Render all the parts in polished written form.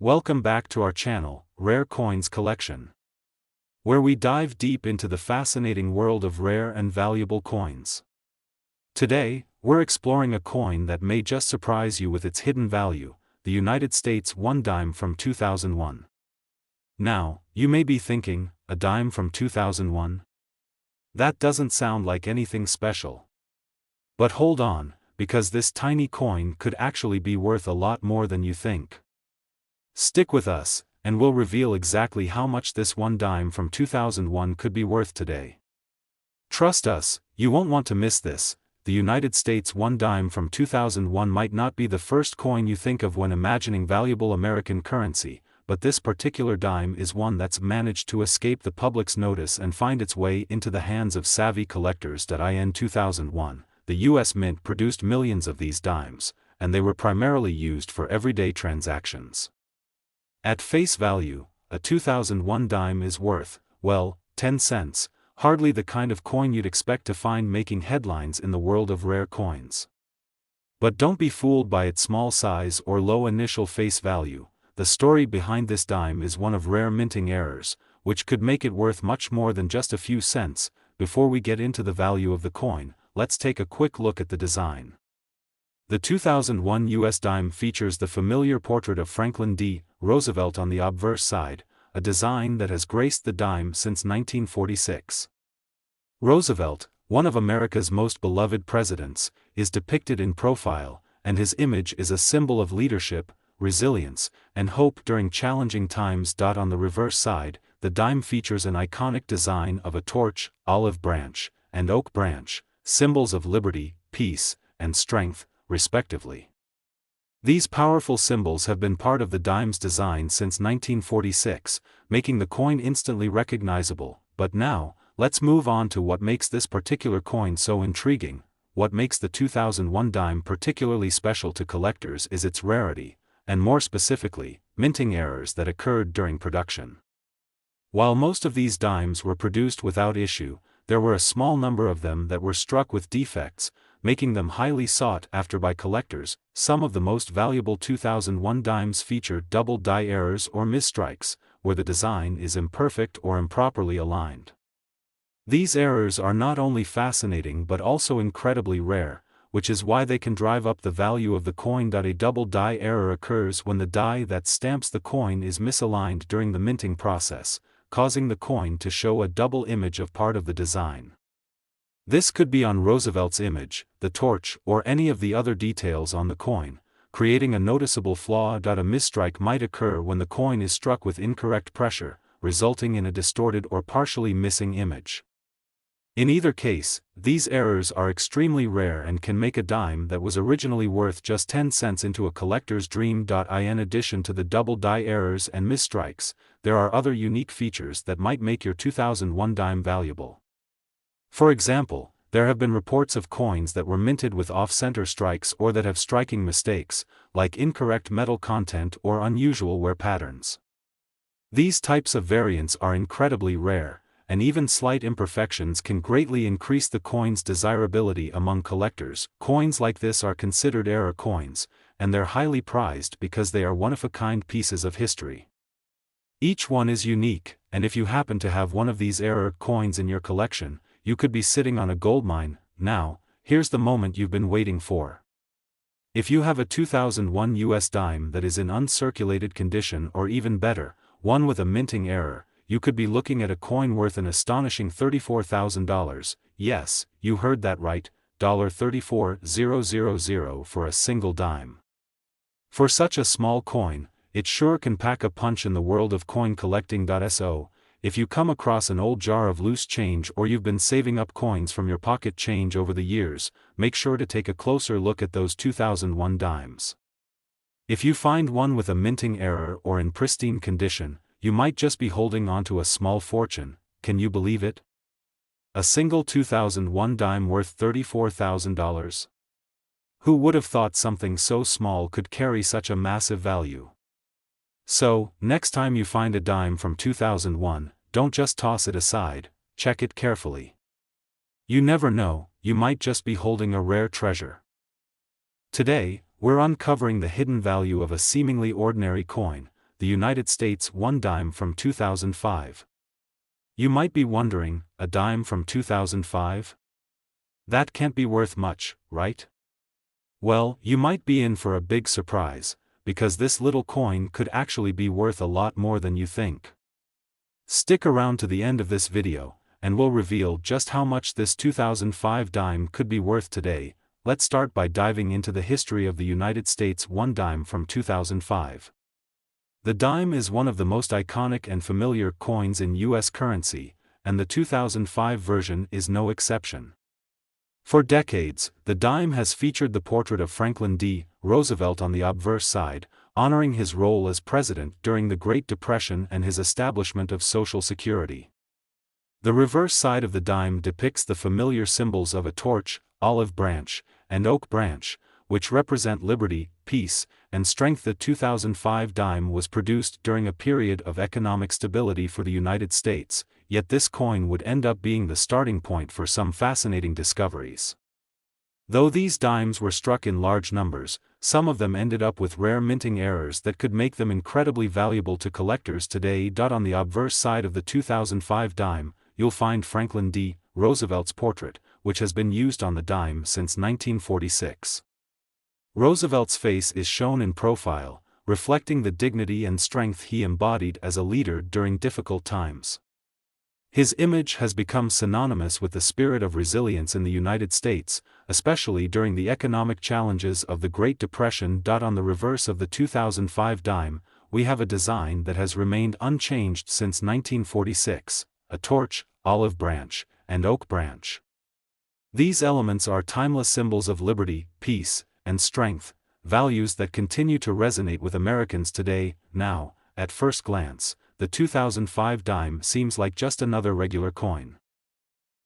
Welcome back to our channel, Rare Coins Collection, where we dive deep into the fascinating world of rare and valuable coins. Today, we're exploring a coin that may just surprise you with its hidden value, the United States $1 from 2001. Now, you may be thinking, a dime from 2001? That doesn't sound like anything special. But hold on, because this tiny coin could actually be worth a lot more than you think. Stick with us, and we'll reveal exactly how much this $1 from 2001 could be worth today. Trust us, you won't want to miss this. The United States $1 from 2001 might not be the first coin you think of when imagining valuable American currency, but this particular dime is one that's managed to escape the public's notice and find its way into the hands of savvy collectors. In 2001, the U.S. Mint produced millions of these dimes, and they were primarily used for everyday transactions. At face value, a 2001 dime is worth, well, 10 cents, hardly the kind of coin you'd expect to find making headlines in the world of rare coins. But don't be fooled by its small size or low initial face value. The story behind this dime is one of rare minting errors, which could make it worth much more than just a few cents. Before we get into the value of the coin, let's take a quick look at the design. The 2001 US dime features the familiar portrait of Franklin D. Roosevelt on the obverse side, a design that has graced the dime since 1946. Roosevelt, one of America's most beloved presidents, is depicted in profile, and his image is a symbol of leadership, resilience, and hope during challenging times. On the reverse side, the dime features an iconic design of a torch, olive branch, and oak branch, symbols of liberty, peace, and strength, respectively. These powerful symbols have been part of the dime's design since 1946, making the coin instantly recognizable. But now, let's move on to what makes this particular coin so intriguing. What makes the 2001 dime particularly special to collectors is its rarity, and more specifically, minting errors that occurred during production. While most of these dimes were produced without issue, there were a small number of them that were struck with defects, making them highly sought after by collectors. Some of the most valuable 2001 dimes feature double die errors or misstrikes, where the design is imperfect or improperly aligned. These errors are not only fascinating but also incredibly rare, which is why they can drive up the value of the coin. A double die error occurs when the die that stamps the coin is misaligned during the minting process, causing the coin to show a double image of part of the design. This could be on Roosevelt's image, the torch, or any of the other details on the coin, creating a noticeable flaw. A misstrike might occur when the coin is struck with incorrect pressure, resulting in a distorted or partially missing image. In either case, these errors are extremely rare and can make a dime that was originally worth just 10 cents into a collector's dream. In addition to the double die errors and misstrikes, there are other unique features that might make your 2001 dime valuable. For example, there have been reports of coins that were minted with off-center strikes or that have striking mistakes, like incorrect metal content or unusual wear patterns. These types of variants are incredibly rare, and even slight imperfections can greatly increase the coin's desirability among collectors. Coins like this are considered error coins, and they're highly prized because they are one-of-a-kind pieces of history. Each one is unique, and if you happen to have one of these error coins in your collection, you could be sitting on a goldmine. Now, here's the moment you've been waiting for. If you have a 2001 US dime that is in uncirculated condition, or even better, one with a minting error, you could be looking at a coin worth an astonishing $34,000. Yes, you heard that right, $34,000 for a single dime. For such a small coin, it sure can pack a punch in the world of coin collecting. If you come across an old jar of loose change or you've been saving up coins from your pocket change over the years, make sure to take a closer look at those 2001 dimes. If you find one with a minting error or in pristine condition, you might just be holding onto a small fortune. Can you believe it? A single 2001 dime worth $34,000? Who would have thought something so small could carry such a massive value? So, next time you find a dime from 2001, don't just toss it aside, check it carefully. You never know, you might just be holding a rare treasure. Today, we're uncovering the hidden value of a seemingly ordinary coin, the United States 1 dime from 2005. You might be wondering, a dime from 2005? That can't be worth much, right? Well, you might be in for a big surprise, because this little coin could actually be worth a lot more than you think. Stick around to the end of this video, and we'll reveal just how much this 2005 dime could be worth today. Let's start by diving into the history of the United States 1 dime from 2005. The dime is one of the most iconic and familiar coins in U.S. currency, and the 2005 version is no exception. For decades, the dime has featured the portrait of Franklin D. Roosevelt on the obverse side, honoring his role as president during the Great Depression and his establishment of Social Security. The reverse side of the dime depicts the familiar symbols of a torch, olive branch, and oak branch, which represent liberty, peace, and strength. The 2005 dime was produced during a period of economic stability for the United States, yet this coin would end up being the starting point for some fascinating discoveries. Though these dimes were struck in large numbers, some of them ended up with rare minting errors that could make them incredibly valuable to collectors today. On the obverse side of the 2005 dime, you'll find Franklin D. Roosevelt's portrait, which has been used on the dime since 1946. Roosevelt's face is shown in profile, reflecting the dignity and strength he embodied as a leader during difficult times. His image has become synonymous with the spirit of resilience in the United States, especially during the economic challenges of the Great Depression. On the reverse of the 2005 dime, we have a design that has remained unchanged since 1946, a torch, olive branch, and oak branch. These elements are timeless symbols of liberty, peace, and strength, values that continue to resonate with Americans today. Now, at first glance, the 2005 dime seems like just another regular coin.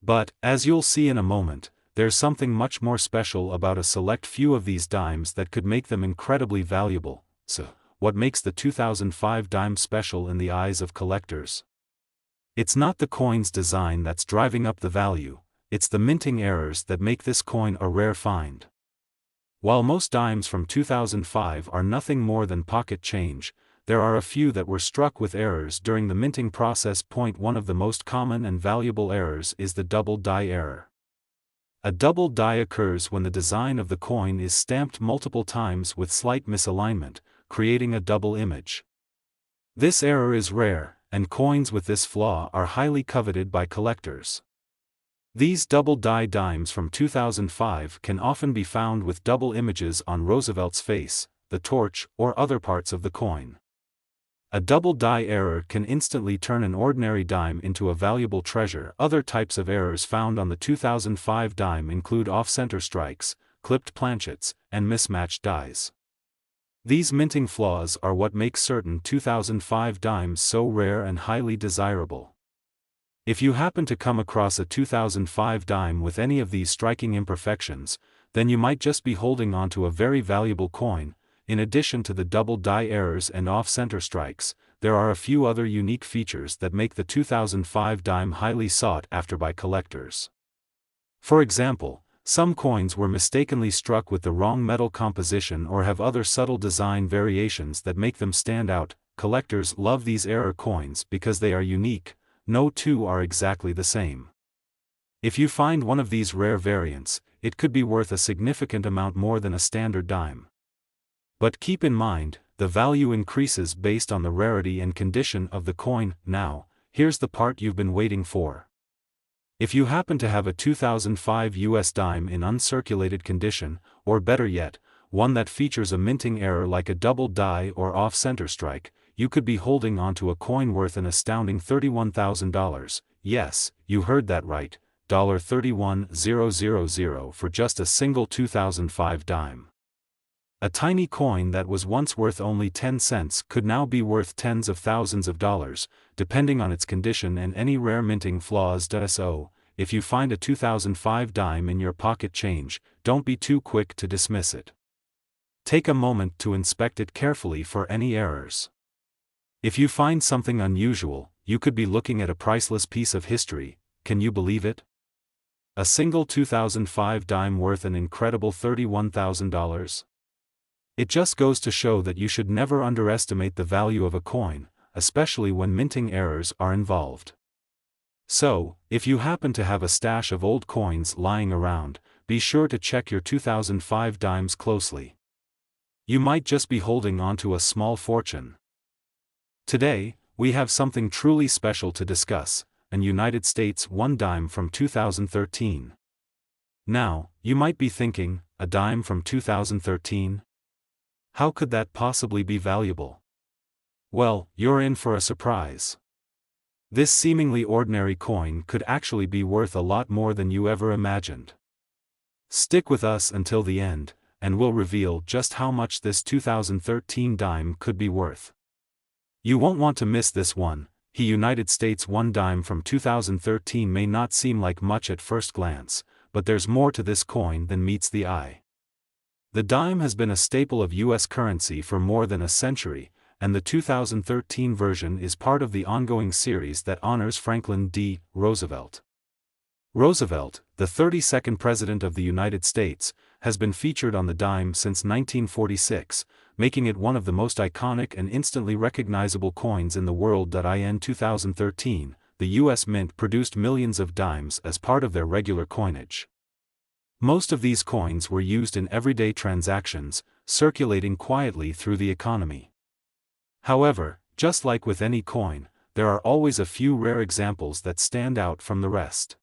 But, as you'll see in a moment, there's something much more special about a select few of these dimes that could make them incredibly valuable. So, what makes the 2005 dime special in the eyes of collectors? It's not the coin's design that's driving up the value, it's the minting errors that make this coin a rare find. While most dimes from 2005 are nothing more than pocket change, there are a few that were struck with errors during the minting process. One of the most common and valuable errors is the double die error. A double die occurs when the design of the coin is stamped multiple times with slight misalignment, creating a double image. This error is rare, and coins with this flaw are highly coveted by collectors. These double die dimes from 2005 can often be found with double images on Roosevelt's face, the torch, or other parts of the coin. A double die error can instantly turn an ordinary dime into a valuable treasure. Other types of errors found on the 2005 dime include off-center strikes, clipped planchets, and mismatched dies. These minting flaws are what make certain 2005 dimes so rare and highly desirable. If you happen to come across a 2005 dime with any of these striking imperfections, then you might just be holding onto a very valuable coin. In addition to the double die errors and off-center strikes, there are a few other unique features that make the 2005 dime highly sought after by collectors. For example, some coins were mistakenly struck with the wrong metal composition or have other subtle design variations that make them stand out. Collectors love these error coins because they are unique. No two are exactly the same. If you find one of these rare variants, it could be worth a significant amount more than a standard dime. But keep in mind, the value increases based on the rarity and condition of the coin. Now, here's the part you've been waiting for. If you happen to have a 2005 US dime in uncirculated condition, or better yet, one that features a minting error like a double die or off-center strike, you could be holding onto a coin worth an astounding $31,000. Yes, you heard that right, $31,000 for just a single 2005 dime. A tiny coin that was once worth only 10 cents could now be worth tens of thousands of dollars, depending on its condition and any rare minting flaws. So, if you find a 2005 dime in your pocket change, don't be too quick to dismiss it. Take a moment to inspect it carefully for any errors. If you find something unusual, you could be looking at a priceless piece of history. Can you believe it? A single 2005 dime worth an incredible $31,000? It just goes to show that you should never underestimate the value of a coin, especially when minting errors are involved. So, if you happen to have a stash of old coins lying around, be sure to check your 2005 dimes closely. You might just be holding onto a small fortune. Today, we have something truly special to discuss, an United States 1 dime from 2013. Now, you might be thinking, a dime from 2013? How could that possibly be valuable? Well, you're in for a surprise. This seemingly ordinary coin could actually be worth a lot more than you ever imagined. Stick with us until the end, and we'll reveal just how much this 2013 dime could be worth. You won't want to miss this one. The United States 1 dime from 2013 may not seem like much at first glance, but there's more to this coin than meets the eye. The dime has been a staple of U.S. currency for more than a century, and the 2013 version is part of the ongoing series that honors Franklin D. Roosevelt. Roosevelt, the 32nd President of the United States, has been featured on the dime since 1946, making it one of the most iconic and instantly recognizable coins in the world. In 2013, the U.S. Mint produced millions of dimes as part of their regular coinage. Most of these coins were used in everyday transactions, circulating quietly through the economy. However, just like with any coin, there are always a few rare examples that stand out from the rest.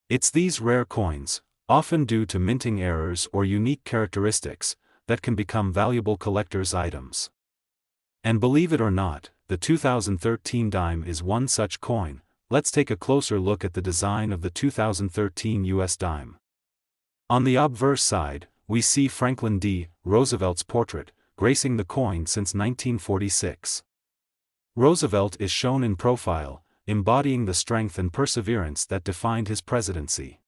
It's these rare coins, often due to minting errors or unique characteristics, that can become valuable collector's items. And believe it or not, the 2013 dime is one such coin. Let's take a closer look at the design of the 2013 US dime. On the obverse side, we see Franklin D. Roosevelt's portrait, gracing the coin since 1946. Roosevelt is shown in profile, embodying the strength and perseverance that defined his presidency.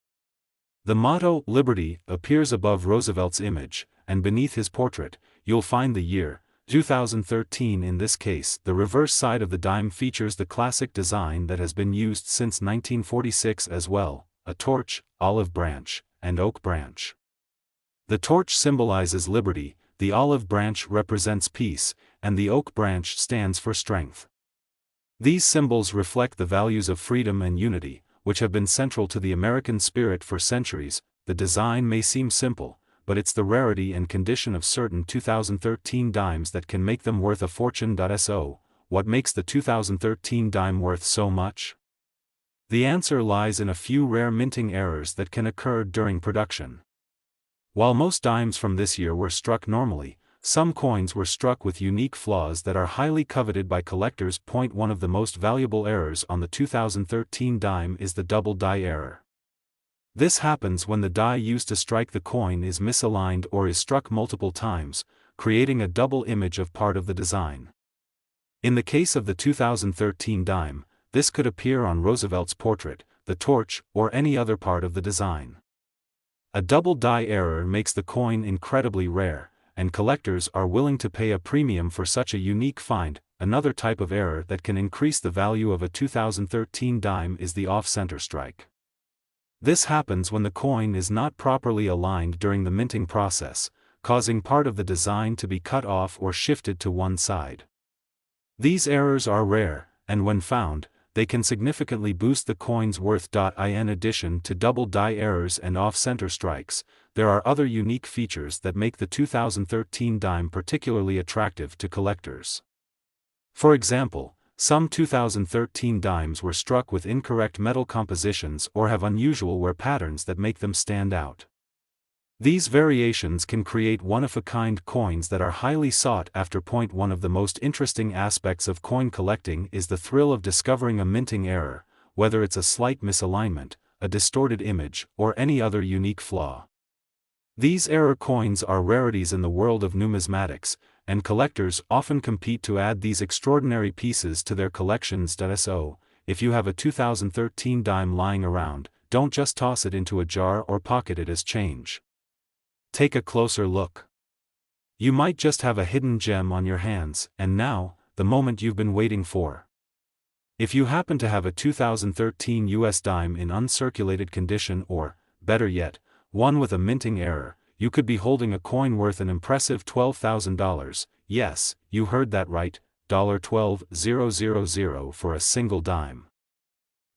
The motto, "Liberty," appears above Roosevelt's image, and beneath his portrait, you'll find the year, 2013. In this case, the reverse side of the dime features the classic design that has been used since 1946 as well, a torch, olive branch, and oak branch. The torch symbolizes liberty, the olive branch represents peace, and the oak branch stands for strength. These symbols reflect the values of freedom and unity, which have been central to the American spirit for centuries. The design may seem simple, but it's the rarity and condition of certain 2013 dimes that can make them worth a fortune. So, what makes the 2013 dime worth so much? The answer lies in a few rare minting errors that can occur during production. While most dimes from this year were struck normally, some coins were struck with unique flaws that are highly coveted by collectors. One of the most valuable errors on the 2013 dime is the double die error. This happens when the die used to strike the coin is misaligned or is struck multiple times, creating a double image of part of the design. In the case of the 2013 dime, this could appear on Roosevelt's portrait, the torch, or any other part of the design. A double die error makes the coin incredibly rare, and collectors are willing to pay a premium for such a unique find. Another type of error that can increase the value of a 2013 dime is the off-center strike. This happens when the coin is not properly aligned during the minting process, causing part of the design to be cut off or shifted to one side. These errors are rare, and when found, they can significantly boost the coin's worth. In addition to double die errors and off-center strikes, there are other unique features that make the 2013 dime particularly attractive to collectors. For example, some 2013 dimes were struck with incorrect metal compositions or have unusual wear patterns that make them stand out. These variations can create one-of-a-kind coins that are highly sought after. One of the most interesting aspects of coin collecting is the thrill of discovering a minting error, whether it's a slight misalignment, a distorted image, or any other unique flaw. These error coins are rarities in the world of numismatics, and collectors often compete to add these extraordinary pieces to their collections. So, if you have a 2013 dime lying around, don't just toss it into a jar or pocket it as change. Take a closer look. You might just have a hidden gem on your hands, and now, the moment you've been waiting for. If you happen to have a 2013 US dime in uncirculated condition or, better yet, one with a minting error, you could be holding a coin worth an impressive $12,000, yes, you heard that right, $12,000 for a single dime.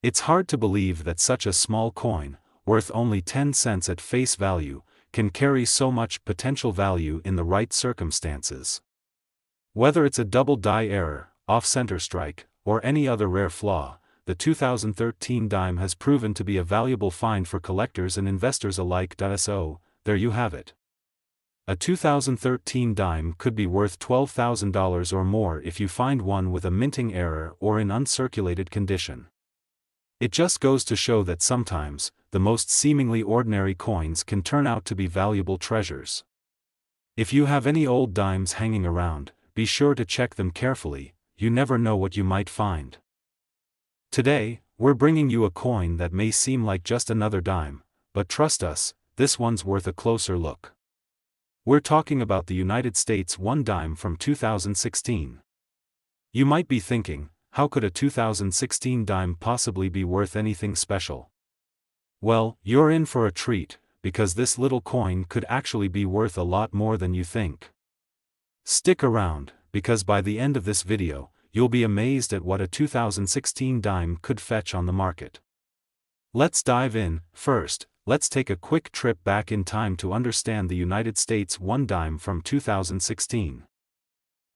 It's hard to believe that such a small coin, worth only 10 cents at face value, can carry so much potential value in the right circumstances. Whether it's a double die error, off-center strike, or any other rare flaw, the 2013 dime has proven to be a valuable find for collectors and investors alike. So, there you have it. A 2013 dime could be worth $12,000 or more if you find one with a minting error or in uncirculated condition. It just goes to show that sometimes, the most seemingly ordinary coins can turn out to be valuable treasures. If you have any old dimes hanging around, be sure to check them carefully, you never know what you might find. Today, we're bringing you a coin that may seem like just another dime, but trust us, this one's worth a closer look. We're talking about the United States $1 dime from 2016. You might be thinking, how could a 2016 dime possibly be worth anything special? Well, you're in for a treat, because this little coin could actually be worth a lot more than you think. Stick around, because by the end of this video, you'll be amazed at what a 2016 dime could fetch on the market. Let's dive in. First, let's take a quick trip back in time to understand the United States $1 dime from 2016.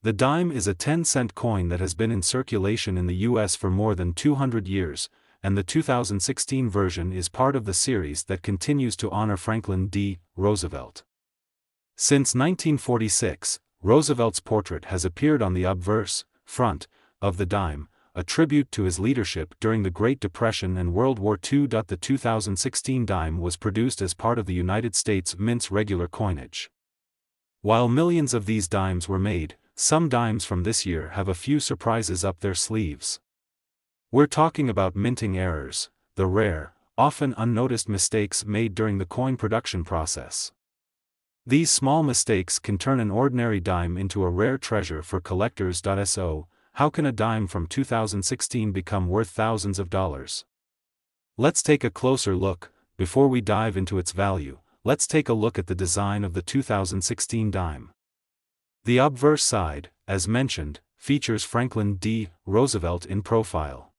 The dime is a 10-cent coin that has been in circulation in the US for more than 200 years, and the 2016 version is part of the series that continues to honor Franklin D. Roosevelt. Since 1946, Roosevelt's portrait has appeared on the obverse, front, of the dime, a tribute to his leadership during the Great Depression and World War II. The 2016 dime was produced as part of the United States Mint's regular coinage. While millions of these dimes were made, some dimes from this year have a few surprises up their sleeves. We're talking about minting errors, the rare, often unnoticed mistakes made during the coin production process. These small mistakes can turn an ordinary dime into a rare treasure for collectors. So, how can a dime from 2016 become worth thousands of dollars? Let's take a closer look. Before we dive into its value, let's take a look at the design of the 2016 dime. The obverse side, as mentioned, features Franklin D. Roosevelt in profile.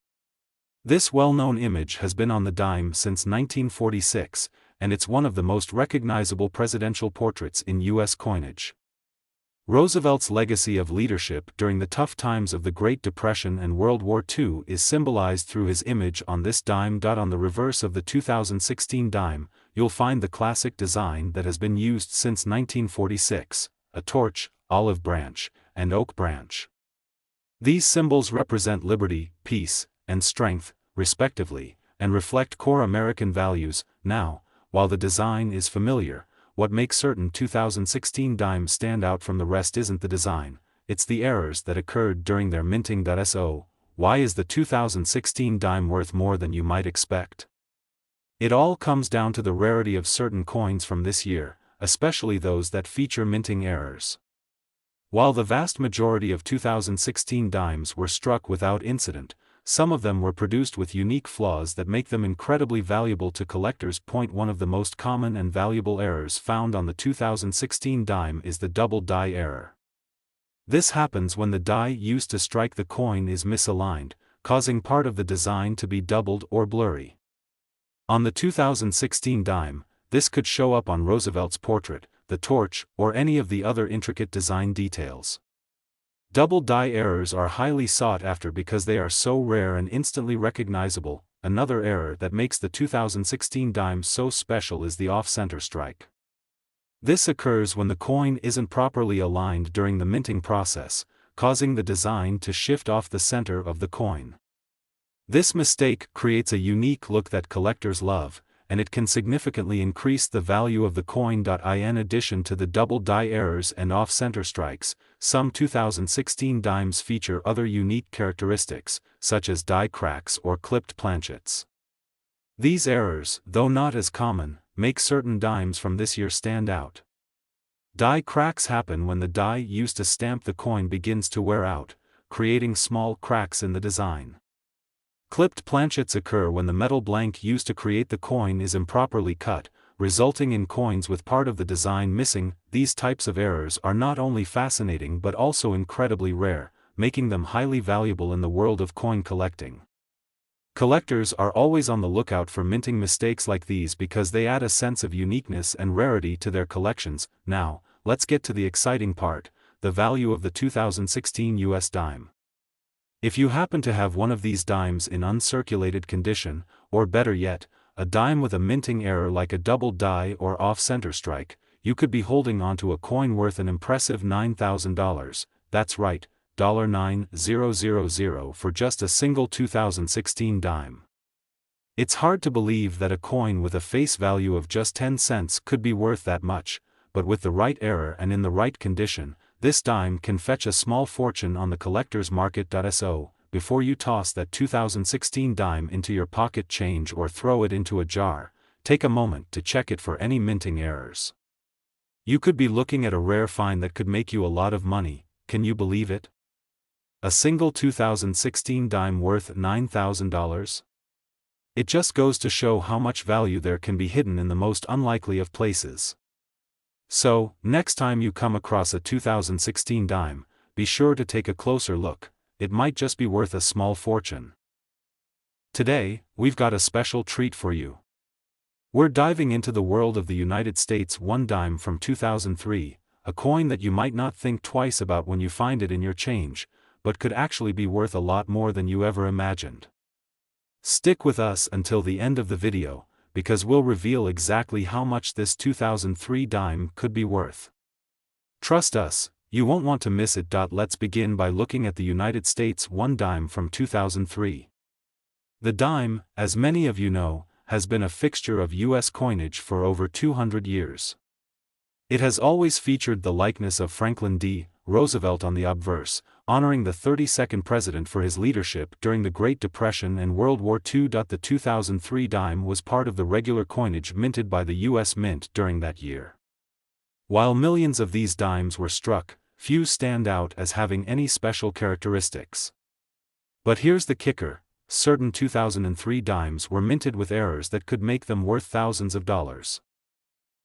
This well-known image has been on the dime since 1946, and it's one of the most recognizable presidential portraits in U.S. coinage. Roosevelt's legacy of leadership during the tough times of the Great Depression and World War II is symbolized through his image on this dime. On the reverse of the 2016 dime, you'll find the classic design that has been used since 1946, a torch, olive branch, and oak branch. These symbols represent liberty, peace, and strength, respectively, and reflect core American values. Now, while the design is familiar, what makes certain 2016 dimes stand out from the rest isn't the design, it's the errors that occurred during their minting. So, why is the 2016 dime worth more than you might expect? It all comes down to the rarity of certain coins from this year, especially those that feature minting errors. While the vast majority of 2016 dimes were struck without incident, some of them were produced with unique flaws that make them incredibly valuable to collectors. One of the most common and valuable errors found on the 2016 dime is the double die error. This happens when the die used to strike the coin is misaligned, causing part of the design to be doubled or blurry. On the 2016 dime, this could show up on Roosevelt's portrait, the torch, or any of the other intricate design details. Double die errors are highly sought after because they are so rare and instantly recognizable. Another error that makes the 2016 dime so special is the off-center strike. This occurs when the coin isn't properly aligned during the minting process, causing the design to shift off the center of the coin. This mistake creates a unique look that collectors love, and it can significantly increase the value of the coin. In addition to the double die errors and off-center strikes, some 2016 dimes feature other unique characteristics, such as die cracks or clipped planchets. These errors, though not as common, make certain dimes from this year stand out. Die cracks happen when the die used to stamp the coin begins to wear out, creating small cracks in the design. Clipped planchets occur when the metal blank used to create the coin is improperly cut, resulting in coins with part of the design missing. These types of errors are not only fascinating but also incredibly rare, making them highly valuable in the world of coin collecting. Collectors are always on the lookout for minting mistakes like these because they add a sense of uniqueness and rarity to their collections. Now, let's get to the exciting part, the value of the 2016 US dime. If you happen to have one of these dimes in uncirculated condition, or better yet, a dime with a minting error like a double die or off-center strike, you could be holding onto a coin worth an impressive $9,000, that's right, $9,000 for just a single 2016 dime. It's hard to believe that a coin with a face value of just 10 cents could be worth that much, but with the right error and in the right condition, this dime can fetch a small fortune on the collector's market. So, before you toss that 2016 dime into your pocket change or throw it into a jar, take a moment to check it for any minting errors. You could be looking at a rare find that could make you a lot of money, can you believe it? A single 2016 dime worth $9,000? It just goes to show how much value there can be hidden in the most unlikely of places. So, next time you come across a 2016 dime, be sure to take a closer look, it might just be worth a small fortune. Today, we've got a special treat for you. We're diving into the world of the United States $1 dime from 2003, a coin that you might not think twice about when you find it in your change, but could actually be worth a lot more than you ever imagined. Stick with us until the end of the video, because we'll reveal exactly how much this 2003 dime could be worth. Trust us, you won't want to miss it. Let's begin by looking at the United States $1 dime from 2003. The dime, as many of you know, has been a fixture of U.S. coinage for over 200 years. It has always featured the likeness of Franklin D. Roosevelt on the obverse, honoring the 32nd president for his leadership during the Great Depression and World War II. The 2003 dime was part of the regular coinage minted by the U.S. Mint during that year. While millions of these dimes were struck, few stand out as having any special characteristics. But here's the kicker, certain 2003 dimes were minted with errors that could make them worth thousands of dollars.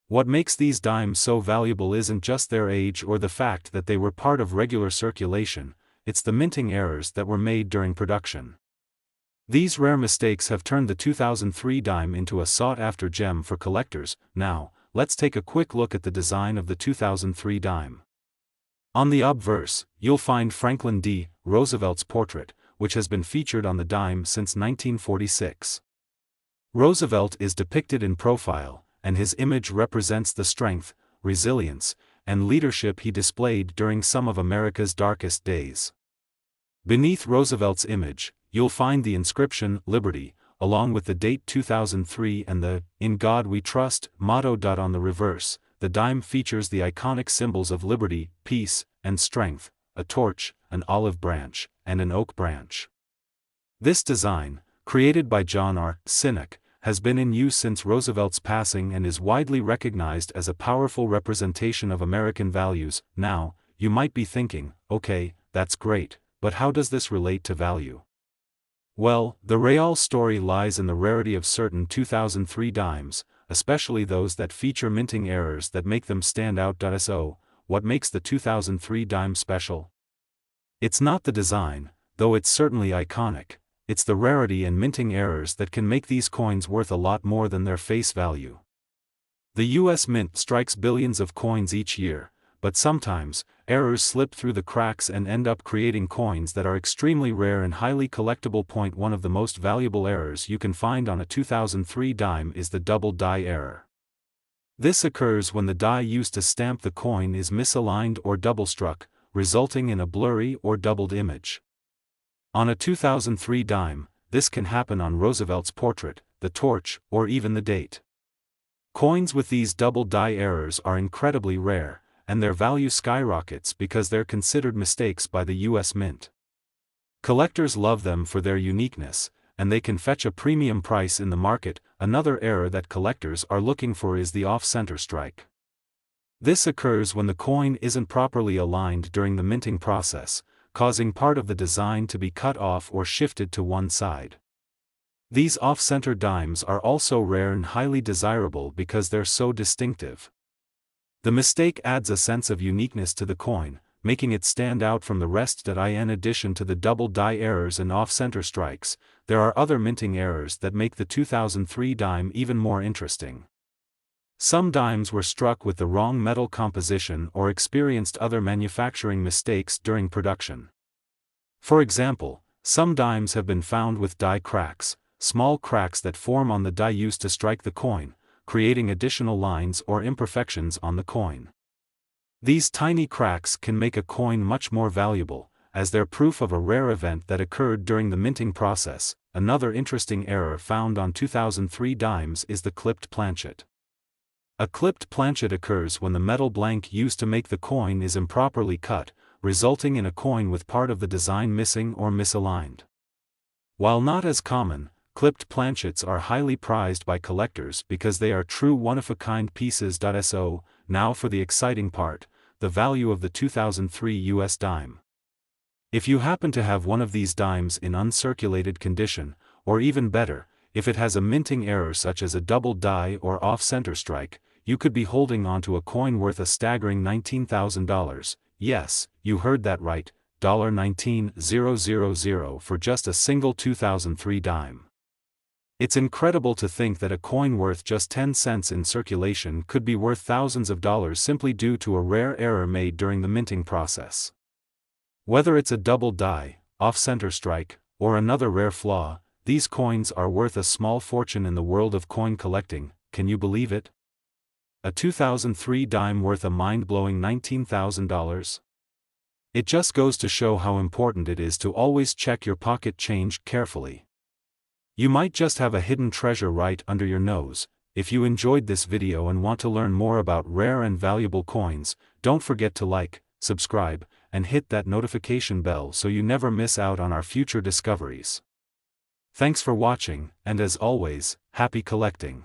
What makes these dimes so valuable isn't just their age or the fact that they were part of regular circulation, it's the minting errors that were made during production. These rare mistakes have turned the 2003 dime into a sought-after gem for collectors. Now, let's take a quick look at the design of the 2003 dime. On the obverse, you'll find Franklin D. Roosevelt's portrait, which has been featured on the dime since 1946. Roosevelt is depicted in profile, and his image represents the strength, resilience, and leadership he displayed during some of America's darkest days. Beneath Roosevelt's image, you'll find the inscription, Liberty, along with the date 2003 and the, "In God We Trust" motto. On the reverse, the dime features the iconic symbols of liberty, peace, and strength, a torch, an olive branch, and an oak branch. This design, created by John R. Sinek, has been in use since Roosevelt's passing and is widely recognized as a powerful representation of American values. Now, you might be thinking, okay, that's great, but how does this relate to value? Well, the real story lies in the rarity of certain 2003 dimes, especially those that feature minting errors that make them stand out. So, what makes the 2003 dime special? It's not the design, though it's certainly iconic. It's the rarity and minting errors that can make these coins worth a lot more than their face value. The U.S. Mint strikes billions of coins each year, but sometimes, errors slip through the cracks and end up creating coins that are extremely rare and highly collectible. One of the most valuable errors you can find on a 2003 dime is the double die error. This occurs when the die used to stamp the coin is misaligned or double-struck, resulting in a blurry or doubled image. On a 2003 dime, this can happen on Roosevelt's portrait, the torch, or even the date. Coins with these double die errors are incredibly rare, and their value skyrockets because they're considered mistakes by the U.S. Mint. Collectors love them for their uniqueness, and they can fetch a premium price in the market. Another error that collectors are looking for is the off-center strike. This occurs when the coin isn't properly aligned during the minting process, causing part of the design to be cut off or shifted to one side. These off-center dimes are also rare and highly desirable because they're so distinctive. The mistake adds a sense of uniqueness to the coin, making it stand out from the rest. In addition to the double die errors and off-center strikes, there are other minting errors that make the 2003 dime even more interesting. Some dimes were struck with the wrong metal composition or experienced other manufacturing mistakes during production. For example, some dimes have been found with die cracks, small cracks that form on the die used to strike the coin, creating additional lines or imperfections on the coin. These tiny cracks can make a coin much more valuable, as they're proof of a rare event that occurred during the minting process. Another interesting error found on 2003 dimes is the clipped planchet. A clipped planchet occurs when the metal blank used to make the coin is improperly cut, resulting in a coin with part of the design missing or misaligned. While not as common, clipped planchets are highly prized by collectors because they are true one-of-a-kind pieces. So, now for the exciting part, the value of the 2003 US dime. If you happen to have one of these dimes in uncirculated condition, or even better, if it has a minting error such as a double die or off-center strike, you could be holding onto a coin worth a staggering $19,000. Yes, you heard that right, $19,000 for just a single 2003 dime. It's incredible to think that a coin worth just 10 cents in circulation could be worth thousands of dollars simply due to a rare error made during the minting process. Whether it's a double die, off-center strike, or another rare flaw, these coins are worth a small fortune in the world of coin collecting. Can you believe it? A 2003 dime worth a mind-blowing $19,000? It just goes to show how important it is to always check your pocket change carefully. You might just have a hidden treasure right under your nose. If you enjoyed this video and want to learn more about rare and valuable coins, don't forget to like, subscribe, and hit that notification bell so you never miss out on our future discoveries. Thanks for watching, and as always, happy collecting.